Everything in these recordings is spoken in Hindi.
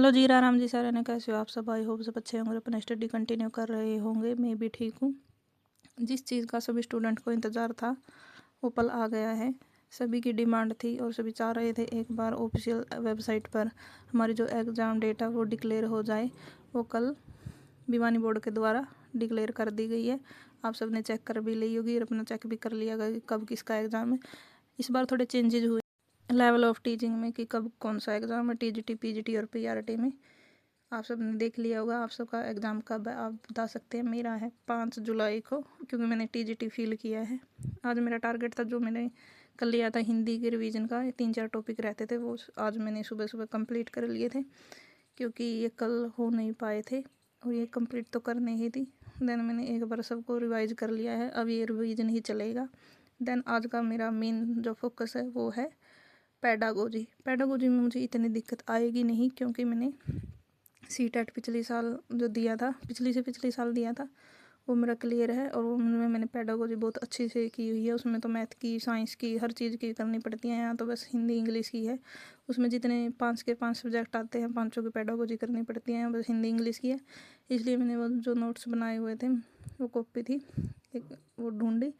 हेलो जी, राम जी सारे ने कैसे हो आप सब। आई होप सब अच्छे होंगे, अपना स्टडी कंटिन्यू कर रहे होंगे। मैं भी ठीक हूँ। जिस चीज़ का सभी स्टूडेंट को इंतज़ार था वो पल आ गया है। सभी की डिमांड थी और सभी चाह रहे थे एक बार ऑफिशियल वेबसाइट पर हमारी जो एग्ज़ाम डेटा वो डिक्लेयर हो जाए। वो कल भिवानी बोर्ड के द्वारा डिक्लेयर कर दी गई है। आप सब ने चेक कर भी ली होगी और अपना चेक भी कर लिया कि कब किसका एग्ज़ाम है। इस बार थोड़े चेंजेज हुए लेवल ऑफ टीचिंग में कि कब कौन सा एग्ज़ाम है, टीजीटी, पीजीटी और पीआरटी में। आप सब ने देख लिया होगा। आप सबका एग्ज़ाम कब है आप बता सकते हैं। मेरा है 5 जुलाई को, क्योंकि मैंने टीजीटी फील किया है। आज मेरा टारगेट था जो मैंने कल लिया था हिंदी के रिवीजन का, 3-4 टॉपिक रहते थे वो आज मैंने सुबह सुबह कंप्लीट कर लिए थे, क्योंकि ये कल हो नहीं पाए थे और ये कंप्लीट तो करने ही थी। देन मैंने एक बार सबको रिवाइज कर लिया है, अब ये रिवीजन ही चलेगा। देन आज का मेरा मेन जो फोकस है वो है पेडागोजी। पेडागोजी में मुझे इतनी दिक्कत आएगी नहीं, क्योंकि मैंने सीटेट पिछले साल जो दिया था, पिछले साल दिया था, वो मेरा क्लियर है। और उनमें मैंने पेडागोजी बहुत अच्छी से की हुई है। उसमें तो मैथ की, साइंस की, हर चीज़ की करनी पड़ती है। यहाँ तो बस हिंदी इंग्लिश की है। उसमें जितने 5 के 5 सब्जेक्ट आते हैं, 5 की पेडागोजी करनी पड़ती है, बस हिंदी इंग्लिश की है। इसलिए मैंने वो जो नोट्स बनाए हुए थे वो कॉपी थी एक, वो ढूंढी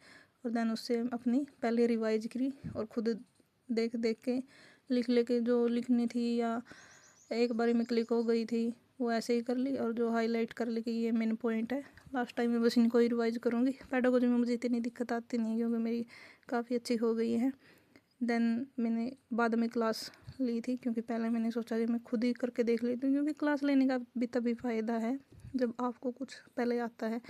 और देन उससे अपनी पहले रिवाइज करी और खुद देख देख के लिख लेके जो लिखनी थी या एक बारी में क्लिक हो गई थी वो ऐसे ही कर ली। और जो हाईलाइट कर ली कि ये मेन पॉइंट है, लास्ट टाइम में बस इनको ही रिवाइज करूँगी। पेडागोजी में मुझे इतनी दिक्कत आती नहीं है, क्योंकि मेरी काफ़ी अच्छी हो गई है। देन मैंने बाद में क्लास ली थी, क्योंकि पहले मैंने सोचा कि मैं खुद ही करके देख लेती हूँ, क्योंकि क्लास लेने का भी तभी फ़ायदा है जब आपको कुछ पहले आता है।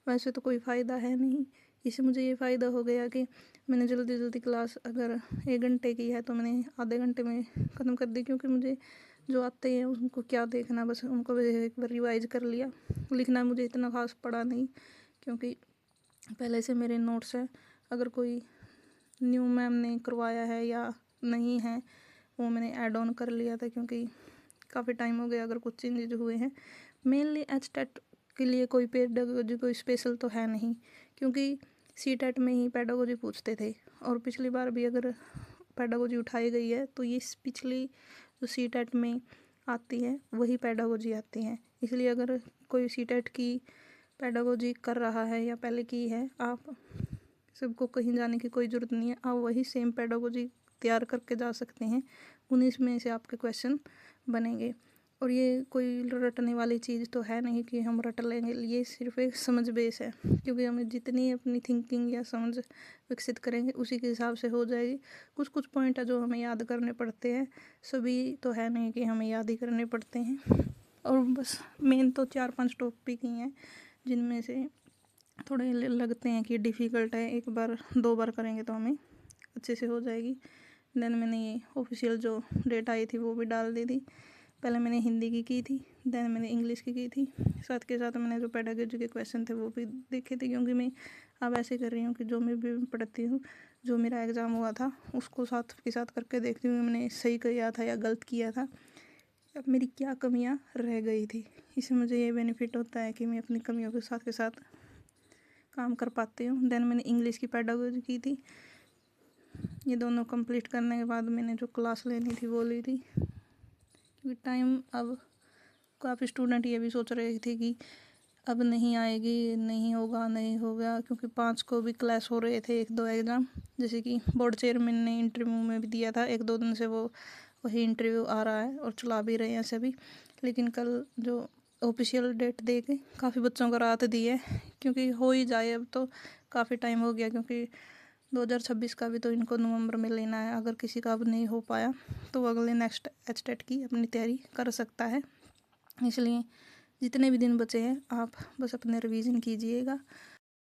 वैसे तो कोई फ़ायदा है नहीं। इससे मुझे ये फ़ायदा हो गया कि मैंने जल्दी जल्दी क्लास अगर 1 घंटे की है तो मैंने आधे घंटे में ख़त्म कर दी, क्योंकि मुझे जो आते हैं उनको क्या देखना, बस उनको एक बार रिवाइज कर लिया। लिखना मुझे इतना खास पड़ा नहीं, क्योंकि पहले से मेरे नोट्स हैं। अगर कोई न्यू मैम ने करवाया है या नहीं है वो मैंने ऐड ऑन कर लिया था, क्योंकि काफ़ी टाइम हो गया अगर कुछ चेंजेज हुए हैं। मेनली एचटेट के लिए कोई पेडागोजी कोई स्पेशल तो है नहीं, क्योंकि सीटेट में ही पेडागोजी पूछते थे। और पिछली बार भी अगर पेडागोजी उठाई गई है तो ये पिछली जो सीटेट में आती है वही पेडागोजी आती है। इसलिए अगर कोई सीटेट की पेडागोजी कर रहा है या पहले की है, आप सबको कहीं जाने की कोई ज़रूरत नहीं है। आप वही सेम पेडागोजी तैयार करके जा सकते हैं। 19 में से आपके क्वेश्चन बनेंगे। और ये कोई रटने वाली चीज़ तो है नहीं कि हम रट लेंगे। ये सिर्फ एक समझ बेस है, क्योंकि हमें जितनी अपनी थिंकिंग या समझ विकसित करेंगे उसी के हिसाब से हो जाएगी। कुछ कुछ पॉइंट है जो हमें याद करने पड़ते हैं, सभी तो है नहीं कि हमें याद ही करने पड़ते हैं। और बस मेन तो 4-5 टॉपिक ही हैं जिनमें से थोड़े लगते हैं कि डिफ़िकल्ट है। 1 बार 2 बार करेंगे तो हमें अच्छे से हो जाएगी। देन मैंने ये ऑफिशियल जो डेट आई थी वो भी डाल दी थी। पहले मैंने हिंदी की थी, देन मैंने इंग्लिश की थी। साथ के साथ मैंने जो पेडागोजी के क्वेश्चन थे वो भी देखे थे, क्योंकि मैं अब ऐसे कर रही हूँ कि जो मैं भी पढ़ती हूँ, जो मेरा एग्ज़ाम हुआ था उसको साथ के साथ करके देखती हूँ मैंने सही किया था या गलत किया था, अब मेरी क्या कमियाँ रह गई थी। इससे मुझे ये बेनिफिट होता है कि मैं अपनी कमियों के साथ काम कर पाती हूँ। देन मैंने इंग्लिश की पेडागोजी की थी। ये दोनों कंप्लीट करने के बाद मैंने जो क्लास लेनी थी वो ली थी, क्योंकि टाइम अब काफ़ी स्टूडेंट ये भी सोच रहे थे कि अब नहीं आएगी, नहीं होगा, क्योंकि 5 को भी क्लास हो रहे थे 1-2 एग्ज़ाम। जैसे कि बोर्ड चेयरमैन ने इंटरव्यू में भी दिया था, 1-2 दिन से वो वही इंटरव्यू आ रहा है और चला भी रहे हैं सभी। लेकिन कल जो ऑफिशियल डेट दे के काफ़ी बच्चों को राहत दी है, क्योंकि हो ही जाए अब तो काफ़ी टाइम हो गया, क्योंकि 2026 का भी तो इनको नवंबर में लेना है। अगर किसी का अब नहीं हो पाया तो वो अगले नेक्स्ट एचटेट की अपनी तैयारी कर सकता है। इसलिए जितने भी दिन बचे हैं आप बस अपने रिवीजन कीजिएगा।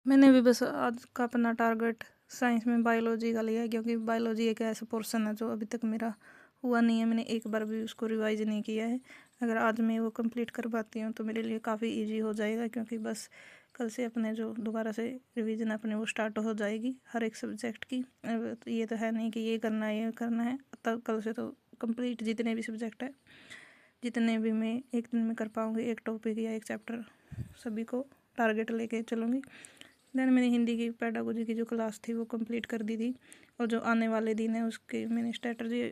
मैंने भी बस आज का अपना टारगेट साइंस में बायोलॉजी का लिया है, क्योंकि बायोलॉजी एक ऐसा पोर्शन है जो अभी तक मेरा हुआ नहीं है। मैंने एक बार भी उसको रिवाइज नहीं किया है। अगर आज मैं वो कंप्लीट कर पाती हूँ तो मेरे लिए काफ़ी इजी हो जाएगा, क्योंकि बस कल से अपने जो दोबारा से रिवीजन अपने वो स्टार्ट हो जाएगी हर एक सब्जेक्ट की। अब तो ये तो है नहीं कि ये करना है, तब कल से तो कंप्लीट जितने भी सब्जेक्ट है, जितने भी मैं एक दिन में कर पाऊँगी, एक टॉपिक या एक चैप्टर सभी को टारगेट लेके चलूँगी। देन मैंने हिंदी की पेडागोजी की जो क्लास थी वो कंप्लीट कर दी थी, और जो आने वाले दिन है उसकी मैंने स्ट्रेटजी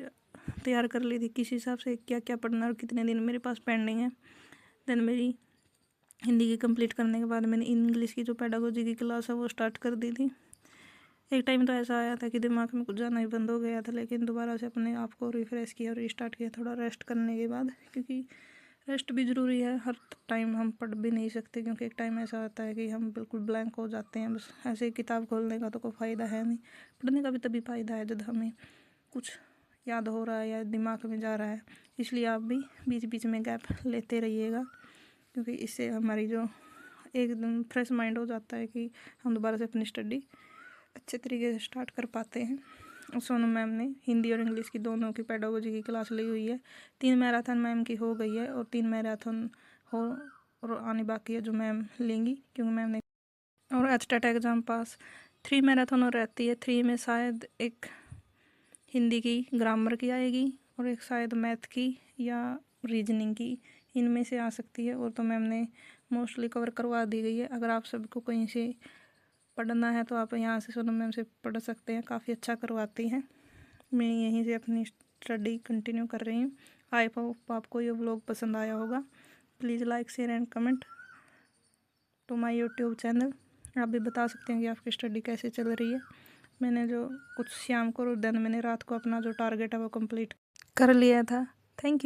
तैयार कर ली थी किस हिसाब से क्या क्या पढ़ना और कितने दिन मेरे पास पेंडिंग है। देन मेरी हिंदी की कंप्लीट करने के बाद मैंने इंग्लिश की जो पेडागोजी की क्लास है वो स्टार्ट कर दी थी। एक टाइम तो ऐसा आया था कि दिमाग में कुछ जाना ही बंद हो गया था, लेकिन दोबारा से अपने आप को रिफ़्रेश किया और रिस्टार्ट किया थोड़ा रेस्ट करने के बाद, क्योंकि रेस्ट भी ज़रूरी है। हर टाइम हम पढ़ भी नहीं सकते, क्योंकि एक टाइम ऐसा आता है कि हम बिल्कुल ब्लैंक हो जाते हैं। बस ऐसे ही किताब खोलने का तो कोई फ़ायदा है नहीं। पढ़ने का भी तभी फ़ायदा है जब हमें कुछ याद हो रहा है या दिमाग में जा रहा है। इसलिए आप भी बीच बीच में गैप लेते रहिएगा, क्योंकि इससे हमारी जो एकदम फ्रेश माइंड हो जाता है कि हम दोबारा से अपनी स्टडी अच्छे तरीके से स्टार्ट कर पाते हैं। सोनू मैम ने हिंदी और इंग्लिश की दोनों की पेडागोजी की क्लास ली हुई है। 3 मैराथन मैम की हो गई है और 3 मैराथन हो और आने बाकी है जो मैम लेंगी, क्योंकि मैम ने और एचटेट एग्ज़ाम पास 3 मैराथन और रहती है। 3 में शायद एक हिंदी की ग्रामर की आएगी और एक शायद मैथ की या रीजनिंग की, इनमें से आ सकती है। और तो मैम ने मोस्टली कवर करवा दी गई है। अगर आप सबको कहीं से पढ़ना है तो आप यहाँ से सोनम मैम से पढ़ सकते हैं, काफ़ी अच्छा करवाती हैं। मैं यहीं से अपनी स्टडी कंटिन्यू कर रही हूँ। आई होप आपको ये व्लॉग पसंद आया होगा। Please like share and comment to my YouTube channel. आप भी बता सकते हैं कि आपकी स्टडी कैसे चल रही है। मैंने जो कुछ शाम को और देन मैंने रात को अपना जो टारगेट है वो कंप्लीट कर लिया था। Thank you.